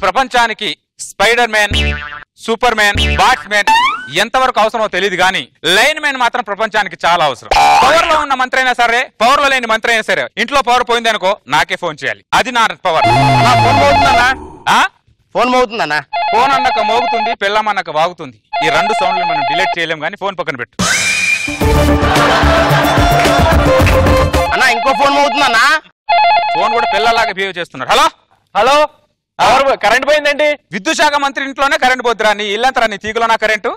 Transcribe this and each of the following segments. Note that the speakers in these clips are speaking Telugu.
ప్రపంచానికి Spider Man, Superman, Batman ఎంతవరకు అవసరమో తెలియదు కానీ లైన్ మ్యాన్ మాత్రం ప్రపంచానికి చాలా అవసరం. పవర్ లో ఉన్న మంత్రి అయినా సరే, పవర్ లో లేని మంత్రి అయినా సరే, ఇంట్లో పవర్ పోయింది అనుకో నాకే ఫోన్ చేయాలి. అది నా పవర్. ఫోన్ మోగుతుందన్నా. ఫోన్ అన్నాక మోగుతుంది, పెళ్ళం అన్నాక వాగుతుంది. ఈ రెండు సౌండ్లు మనం డిలీట్ చేయలేం కానీ ఫోన్ పక్కన పెట్టు. అన్నా ఇంకో ఫోన్ మోగుతుందన్నా. ఫోన్ కూడా పిల్లలాగా బిహేవ్ చేస్తున్నాడు. హలో హలో, కరెంట్ పోయిందండి. విద్యుత్ శాఖ మంత్రి ఇంట్లోనే కరెంట్ పోతురా? నీ ఇల్లంతరా? నీ తీగులో నా కరెంటు.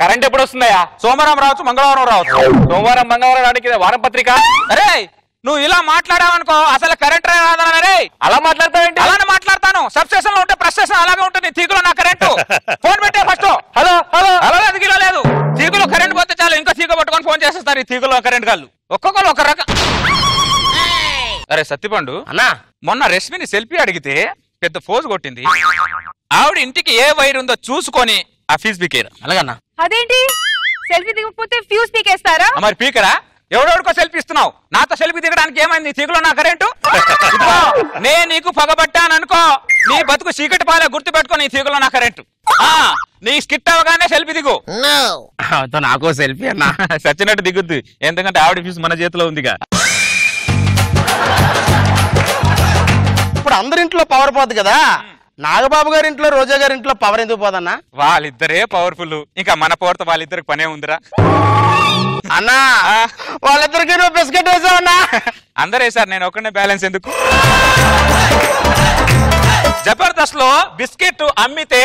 కరెంట్ ఎప్పుడు వస్తుందయా? సోమవారం రావచ్చు, మంగళవారం రావచ్చు. సోమవారం మంగళవారం రానికి వారం పత్రిక. అరే నువ్వు ఇలా మాట్లాడావనుకో అసలు కరెంట్ రాదనరే. అలా మాట్లాడతావేంటి? అలానే మాట్లాడతాను. సబ్ స్టేషన్ లో ఉంటే ప్రెస్ స్టేషన్ అలాగే ఉంటుంది. తీగులో నా కరెంటు. ఫోన్ పెట్టే ఫస్ట్. హలో హలో అలా తీగులో లేదు. తీగులో కరెంట్ పోతే చాలు ఇంకో తీగ పట్టుకొని ఫోన్ చేసేస్తారు ఈ తీగులో కరెంట్ కాళ్ళు. ఒక్కొక్కరు ఒక రకం. అరే సత్తిపండు అన్నా, మొన్న రష్మిని సెల్ఫీ అడిగితే పెద్ద ఫోజ్ కొట్టింది. ఆవిడ ఇంటికి ఏ వైర్ ఉందో చూసుకొని ఆ ఫీజు పీకేరు. అలాగన్నా. అదేంటి సెల్ఫీ దిగకపోతే ఫ్యూజ్ పీకేస్తారా? మరి పీకరా? ఎవడెవడికో సెల్ఫీ ఇస్తున్నావు. నాతో సెల్ఫీ దిగడానికి ఏమైంది? తీగులో నా కరెంటు. నేను నీకు పగబట్టాననుకో నీ బతుకు చీకటి పాలే. గుర్తు పెట్టుకో నీ తీగులో నా కరెంటు. నీ స్కిట్ అవగానే సెల్ఫీ దిగు. నాకో సెల్ఫీ అన్నా. సచ్చినట్టు దిగుద్ది, ఎందుకంటే ఆవిడ ఫీజు మన చేతిలో ఉందిగా. ఇప్పుడు అందరింట్లో పవర్ పోద్ది కదా, నాగబాబు గారి ఇంట్లో, రోజా గారి ఇంట్లో పవర్ ఎందుకు పోదన్నా? వాళ్ళిద్దరే పవర్ఫుల్. ఇంకా మన పవర్తో వాళ్ళిద్దరికి పనే ఉందిరా. అన్నా వాళ్ళిద్దరికి నువ్వు బిస్కెట్ వేసావన్నా? అందరు వేసారు, నేను ఒక్కనే బ్యాలెన్స్ ఎందుకు? జబర్దస్త్ లో బిస్కెట్ అమ్మితే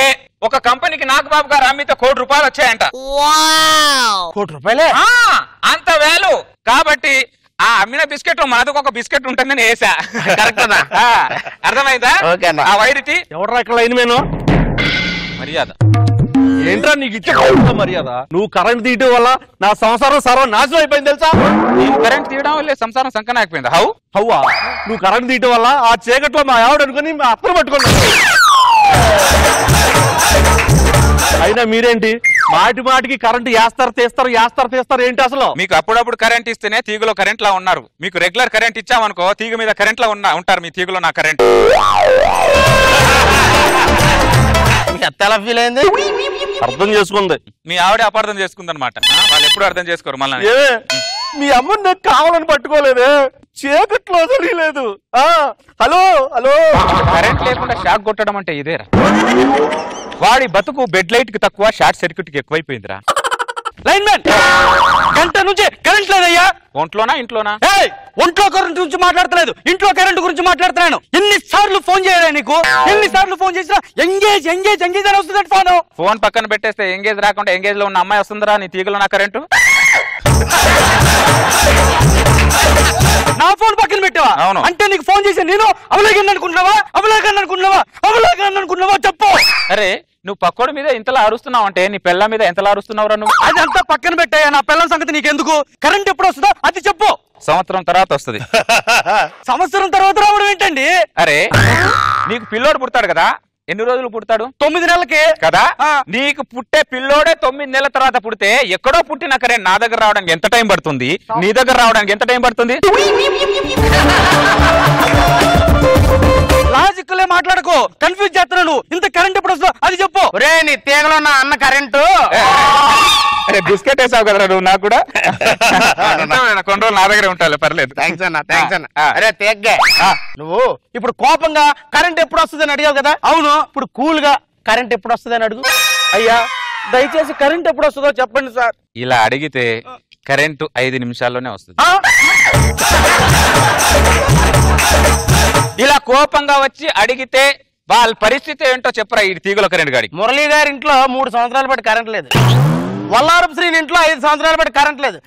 ఒక కంపెనీకి నాగబాబు గారు అమ్మితే ₹1 కోటి వచ్చాయంట. ₹1 అంత వేలు. కాబట్టి ఆ అమ్మిన బిస్కెట్ మనకు ఒక బిస్కెట్ ఉంటుందని వేసా. కరెక్ట్ అర్థమైందా? ఆ వైరిటీ ఎవడరా ఇక్కడ లైన్ మేను? మర్యాద ఏంట్రా నీకు ఇచ్చే మర్యాద? నువ్వు కరెంట్ తీయటం వల్ల నా సంసారం సర్వనాశనం అయిపోయింది తెలుసా? నేను కరెంట్ తీయడం వల్లే సంసారం సంకన అయిపోయింది. హవ్వా, నువ్వు కరెంట్ తీయటం వల్ల ఆ చీకట్లో మా ఆవిడ అనుకుని మా అత్తను పట్టుకున్నా. అయినా మీరేంటి మాటి మాటికి కరెంట్ వేస్తారు తీస్తారు ఏంటి అసలు? మీకు అప్పుడప్పుడు కరెంట్ ఇస్తేనే తీగలో కరెంట్ లా ఉన్నారు. మీకు రెగ్యులర్ కరెంట్ ఇచ్చామనుకో తీగ మీద కరెంట్ లా ఉంటారు. మీ తీగలో నా కరెంట్. ఎలా ఫీల్ అయింది? అర్థం చేసుకుంది. మీ ఆవిడే అపార్థం చేసుకుందనమాట. వాళ్ళు ఎప్పుడు అర్థం చేసుకోరు మళ్ళీ. మీ అమ్మని నాకు కావాలని పట్టుకోలేదే, చీకట్లో తెలియలేదు. హలో హలో, కరెంట్ లేకుండా షాక్ కొట్టడం అంటే ఇదేరా. వాడి బతుకు బెడ్ లైట్ కి తక్కువ, షార్ట్ సర్క్యూట్ కి ఎక్కువైపోయిందిరా. లైన్ మ్యాన్, గంట నుంచి కరెంట్ లేదయ్యా. ఒంట్లోనా ఇంట్లోనా? ఒంట్లో కరెంట్ గురించి మాట్లాడతలేదు, ఇంట్లో కరెంట్ గురించి మాట్లాడుతున్నాను. ఎన్నిసార్లు ఫోన్ చేయరా నీకు? ఎన్నిసార్లు ఫోన్ చేసినా ఎంగేజ్ ఎంగేజ్ ఎంగేజ్ అని వస్తుంది ఫోన్. ఫోన్ పక్కన పెట్టేస్తే ఎంగేజ్ రాకుండా ఎంగేజ్ లో ఉన్న అమ్మాయి వస్తుందిరా నీ తీగలో నా కరెంటు. నా ఫోన్ పక్కన పెట్టావా? అవును. అంటే నీకు ఫోన్ చేసి నేను అవలేగని అనుకున్నావా చెప్పు. అరే నువ్వు పక్కోడి మీద ఇంతలా అరుస్తున్నావు అంటే నీ పిల్ల మీద ఎంతలా అరుస్తున్నావురా నువ్వు? అదంతా పక్కన పెట్టాయా, నా పిల్లల సంగతి నీకెందుకు? కరెంట్ ఎప్పుడు వస్తుందో అది చెప్పు. సంవత్సరం తర్వాత వస్తుంది. సంవత్సరం తర్వాత రావడం ఏంటండి? అరే నీకు పిల్లోడు పుడతాడు కదా, ఎన్ని రోజులు పుడతాడు? 9 నెలలకి కదా. నీకు పుట్టే పిల్లోడే 9 నెలల తర్వాత పుడితే ఎక్కడో పుట్టిన కరెంట్ నా దగ్గర రావడానికి ఎంత టైం పడుతుంది? నీ దగ్గర రావడానికి ఎంత టైం పడుతుంది? లాజిక్లే మాట్లాడుకో, కన్ఫ్యూజ్ చేస్తున్నాను. ఇంత కరెంట్ ఎప్పుడు వస్తుందో అది చెప్పు. ఒరే నీ తీగలో ఉన్న అన్న కరెంటు. అరే బిస్కెట్ వేసావు కదరా నువ్వు నాకు కూడా. కొన్ని రోజులు నా దగ్గరే ఉంటాలి, పర్లేదు. థ్యాంక్స్ అన్న. అరే తీగ్గే, నువ్వు ఇప్పుడు కోపంగా కరెంట్ ఎప్పుడు వస్తుంది అని అడిగావు కదా. అవును. ఇప్పుడు కూల్ గా కరెంట్ ఎప్పుడు వస్తుంది అని అడుగు. అయ్యా దయచేసి కరెంట్ ఎప్పుడు వస్తుందో చెప్పండి సార్. ఇలా అడిగితే కరెంటు 5 నిమిషాల్లోనే వస్తుంది. ఇలా కోపంగా వచ్చి అడిగితే వాళ్ళ పరిస్థితి ఏంటో చెప్పరా ఈ తీగల కరెంట్ గాడికి. మురళీ గారి ఇంట్లో 3 సంవత్సరాల పాటు కరెంట్ లేదు. వల్లారపు శ్రీని ఇంట్లో 5 సంవత్సరాల పాటు కరెంట్ లేదు.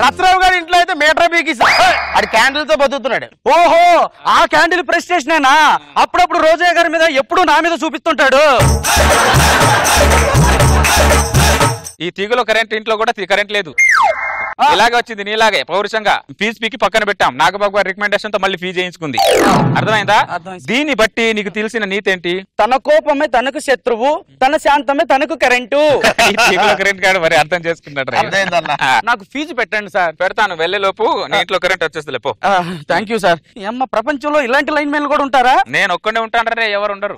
రత్రావు గారి ఇంట్లో అయితే మీటర్ బీకిసి అది క్యాండిల్ తో బతుకుతున్నాడు. ఓహో, ఆ క్యాండిల్ ప్రెస్టేషనేనా? అప్పుడప్పుడు రోజయ్య గారి మీద ఎప్పుడు నా మీద చూపిస్తుంటాడు. ఈ తీగలో కరెంట్ ఇంట్లో కూడా కరెంట్ లేదు. ఇలాగే వచ్చింది నీలాగే పౌరుషంగా ఫీజు పీకి పక్కన పెట్టాం. నాగబాబు గారి రికమెండేషన్ తో మళ్ళీ ఫీజు చేయించుకుంది. అర్థమైందా? దీన్ని బట్టి నీకు తెలిసిన నీతి ఏంటి? తన కోపమే తనకు శత్రువు, తన శాంతమే తనకు కరెంటు. కరెంట్ కార్డు మరి అర్థం చేసుకున్నాడు. నాకు ఫీజు పెట్టండి సార్. పెడతాను, వెళ్లేలోపు నీ ఇంట్లో కరెంట్ వచ్చేస్తుంది. లేపో. Thank you sir. అమ్మ, ప్రపంచంలో ఇలాంటి లైన్ మెన్లు కూడా ఉంటారా? నేను ఒక్కడే ఉంటానరే, ఎవరు ఉండరు.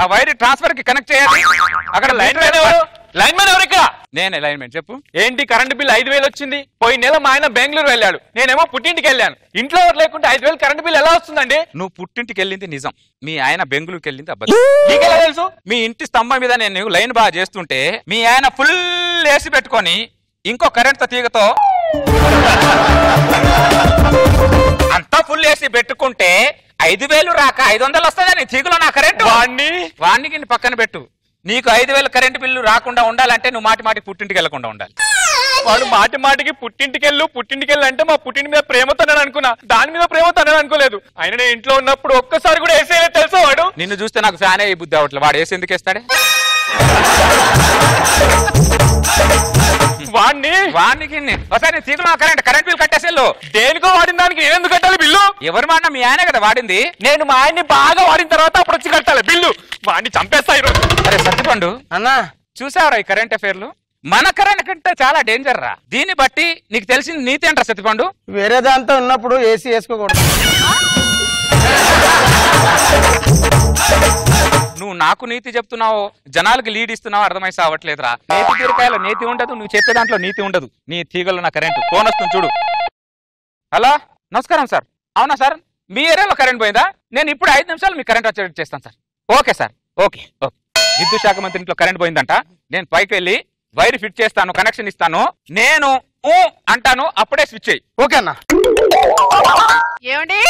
ఆ వైర్ ట్రాన్స్ఫర్ కి కనెక్ట్ చేయాలి. అక్కడ లైన్ మ్యాన్ ఎవరు? లైన్ మ్యాన్ ఎవరు ఇక్కడ? నేనే లైన్ మ్యాన్. చెప్పు. ఏంటి కరెంట్ బిల్ 5,000 వచ్చింది? పోయిన నెల మా ఆయన బెంగళూరు వెళ్ళాడు, నేనేమో పుట్టింటికి వెళ్ళాను. ఇంట్లో ఎవరు లేకుంటే 5,000 కరెంట్ బిల్ ఎలా వస్తుందండి? నువ్వు పుట్టింటికి వెళ్ళింది నిజం, మీ ఆయన బెంగళూరుకి వెళ్ళింది అబద్ధం. నీకెలా తెలుసు? మీ ఇంటి స్తంభం మీద నేను లైన్ బాగా చేస్తుంటే మీ ఆయన ఫుల్ ఏసీ పెట్టుకొని ఇంకో కరెంట్ తో తీగతో అంతా ఫుల్ ఏసీ పెట్టుకుంటే 5,000 రాక 500 వస్తుందని తీగులో నా కరెంట్. వాడిని పక్కన పెట్టు. నీకు 5,000 కరెంట్ బిల్లు రాకుండా ఉండాలంటే నువ్వు మాటి మాటికి పుట్టింటికి వెళ్లకుండా ఉండాలి. వాడు మాటి మాటికి పుట్టింటికి అంటే మా పుట్టింటి మీద ప్రేమతో నేను అనుకున్నా, దాని మీద ప్రేమతో నేను అనుకోలేదు. ఆయన నేను ఇంట్లో ఉన్నప్పుడు ఒక్కసారి కూడా వేసేయలేదు తెలుసా వాడు. నిన్ను చూస్తే నాకు ఫ్యాన్ అయ్యి బుద్ధి అవట్లేదు. వాడు వేసి ఎందుకు వేస్తాడే? వాడికి ఒకసారి తీగులో కరెంట్ బిల్ కట్టేసేళ్ళు. దేనికో వాడిన దానికి ఎందుకు కట్టాలి బిల్లు? ఎవరు మాట? మీ ఆయనే కదా వాడింది. నేను మా ఆయన్ని బాగా వాడిన తర్వాత అప్పుడు వచ్చి కట్టాలి బిల్లు. వాడిని చంపేస్తా ఈరోజు. అరే సత్తిపండు అన్నా, చూసావరా ఈ కరెంట్ అఫైర్లు? మన కరెంట్ కంటే చాలా డేంజర్ రా. దీన్ని బట్టి నీకు తెలిసిన నీతి అంటారా సత్తిపండు? వేరే దాంతో ఉన్నప్పుడు ఏసీ వేసుకోకూడదు. నువ్వు నాకు నీతి చెప్తున్నావు, జనాలకు లీడ్ ఇస్తున్నావు, అర్థమై సావట్లేదురా. నేతి తీరకాయలో నీతి ఉండదు, నువ్వు చెప్పే దాంట్లో నీతి ఉండదు. నీ తీగల్లో నా కరెంటు ఫోన్ వస్తుంది చూడు. హలో, నమస్కారం సార్. అవునా సార్, మీ ఏరియాలో కరెంట్ పోయిందా? నేను ఇప్పుడు 5 నిమిషాలు మీ కరెంట్ వచ్చేటట్టు చేస్తాను sir. Okay sir, okay okay. విద్యుత్ శాఖ మంత్రి ఇంట్లో కరెంట్ పోయిందంట. నేను పైకి వెళ్ళి వైర్ ఫిట్ చేస్తాను, కనెక్షన్ ఇస్తాను. నేను అంటాను, అప్పుడే స్విచ్ అయ్యి. ఓకే అన్న. ఏమండి?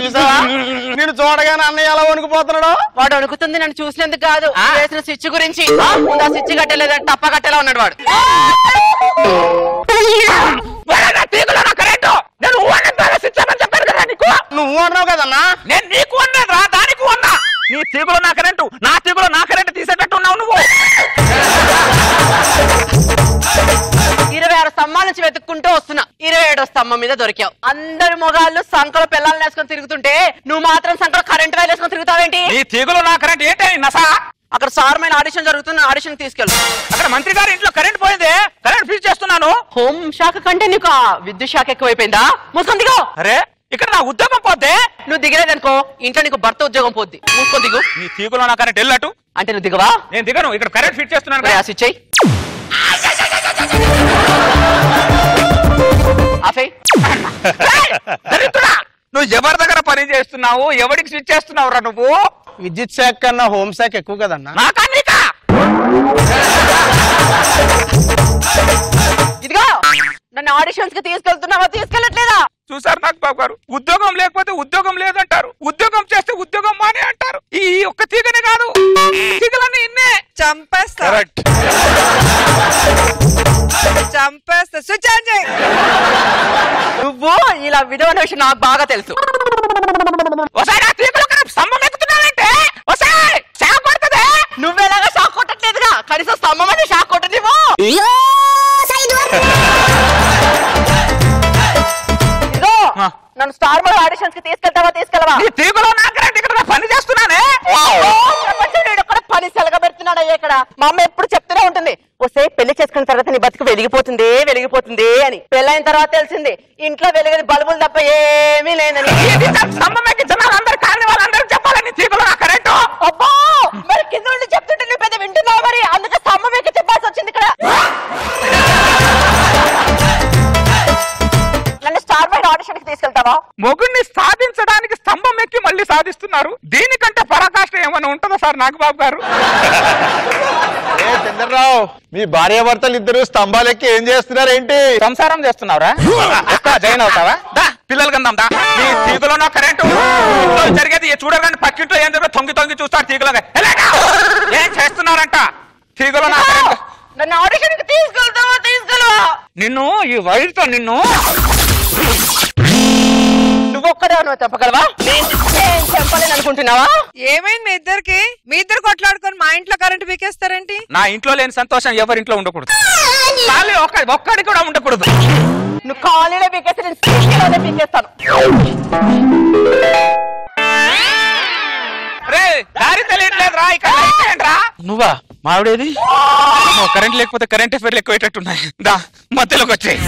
చూసావా, నేను చూడగానే అన్నయ్య ఎలా వణికిపోతున్నాడు. వాడు వణుకుతుంది నన్ను చూసినందుకు కాదు, వేసిన స్విచ్ గురించి. ముందు ఆ స్విచ్ కట్టలేదంటే టప్ప కట్టేలా ఉన్నాడు వాడు. నువ్వు అన్నావు కదన్నా. నేను నీకు అన్నాను రా, దానికి అన్నా. నీ తీగులో నా కరెంటు, నా తీగులో నా కరెంటు తీసేటట్టు ఉన్నావు నువ్వు. 26 స్తంభాల నుంచి వెతుక్కుంటూ వస్తున్నా, 27వ స్తంభం మీద దొరికావు. అందరు మొగాళ్ళు సంకలో పిల్లల్ని వేసుకొని తిరుగుతుంటే నువ్వు మాత్రం సంకలో కరెంట్ వైర్ వేసుకొని తిరుగుతావేంటి? నీ తీగులో నా కరెంట్ ఏంటి నసా? అక్కడ సారమైన ఆడిషన్ జరుగుతున్న ఆడిషన్ తీసుకెళ్ళు. అక్కడ మంత్రి గారి ఇంట్లో కరెంట్ పోయింది, కరెంట్ ఫీజ్ చేస్తున్నాను. హోం శాఖ కంటే నీకు ఆ విద్యుత్ శాఖ ఎక్కువైపోయిందా? మూసుకొని దిగో. అరే, ఇక్కడ నా ఉద్యోగం పోతే? నువ్వు దిగలేదనుకో ఇంట్లో నీకు భర్త ఉద్యోగం పోద్ది. మూసుకొని దిగు. నీ తీగులో నా కరెంట్ వెళ్ళటు. అంటే నువ్వు దిగవా? నేను దిగను, ఇక్కడ కరెంట్ ఫిట్ చేస్తున్నాను. స్విచ్ అయ్యి ఆఫే. నువ్వు ఎవరి దగ్గర పని చేస్తున్నావు? ఎవరికి స్విచ్ చేస్తున్నావు రా నువ్వు? విద్యుత్ శాఖ కన్నా హోమ్ శాఖ ఎక్కువ కదన్నా. నాకా నీకా? ఇదిగో, నన్ను ఆడిషన్స్ కి తీసుకెళ్తున్నావా తీసుకెళ్ళట్లేదా? చూసారు నాకు బాబు గారు, ఉద్యోగం లేకపోతే ఉద్యోగం లేదంటారు, ఉద్యోగం చేస్తే ఉద్యోగం మానే అంటారు. ఈ ఒక్క తీగనే కాదు, తీగలన్నీ ఇన్నే. చంపేస్తా స్విచ్ ఆన్ చేయి. నువ్వు ఇలా విధవన విషయం నాకు బాగా తెలుసు. నువ్వేలాగా షాక్ కొట్టట్లేదుగా, కనీసం స్తంభం అని షాక్ కొట్టనివ్వు. నన్ను స్టార్ మాల్ ఆడిషన్స్ కి తీసుకెళ్తావా తీసుకెళ్ళవా? పని చేస్తున్నానే, పని సెలగ పెడుతున్నాడా ఇక్కడ? మా అమ్మ ఎప్పుడు చెప్తూనే ఉంటుంది, వస్తే పెళ్లి చేసుకున్న తర్వాత నీ బతుకు వెలిగిపోతుంది వెలిగిపోతుంది అని. పెళ్ళైన తర్వాత తెలిసింది ఇంట్లో వెలిగని బల్బులు తప్ప ఏమీ లేదని. అబ్బా, మరి కింద నుండి చెప్తుంటే నువ్వు పెద్ద వింటున్నావు, మరి అందుకే స్తంభం ఎక్కి చెప్పాల్సి వచ్చింది ఇక్కడ. నన్ను స్టార్ మైడ్ ఆడిషన్ కి తీసుకెళ్తావా? మొగుడిని సాధించడానికి స్తంభం ఎక్కి మళ్ళీ సాధిస్తున్నారు. దీనికంటే పరాకాష్ట ఏమైనా ఉంటుందా సార్ నాగబాబు గారు? చంద్రరావు, మీ భార్యాభర్తలు ఇద్దరు స్తంభాలెక్కి ఏం చేస్తున్నారు ఏంటి? సంసారం చేస్తున్నావురా? జైన్ అవుతావా? పిల్లలు కందాం దా. నీ తీగలో నా కరెంటు జరిగేది చూడగానే పక్కింట్లో ఏం జరిగే తొంగి తొంగి చూస్తారు తీగలో. ఏం చేస్తున్నారంట తీగలో నా కరెంటు? నన్ను ఆడిషన్ కి తీసుకెళ్తావా తీసుకెళ్ళవా? నిన్ను ఈ వైర్తో నిన్ను నువ్వు ఒక్కడే నువ్వు చెప్పగలవా? నేను చెప్పలేను అనుకుంటున్నావా? ఏమైంది మీ ఇద్దరు కొట్లాడుకొని మా ఇంట్లో కరెంట్ పీకేస్తారేంటి? నా ఇంట్లో లేని సంతోషం ఎవరింట్లో ఉండకూడదు. ఒక్కడి కూడా ఉండకూడదు. నువ్వు ఖాళీలో పీకేస్తే నేను స్టేషన్లోనే పీకేస్తాను. దారి తెలియట్లేదు రా, ఇక్కడ రా. నువ్వా మావిడేది? కరెంట్ లేకపోతే కరెంట్ అఫైర్లు ఎక్కువేటట్టున్నాయి. దా మధ్యలోకి వచ్చాయి.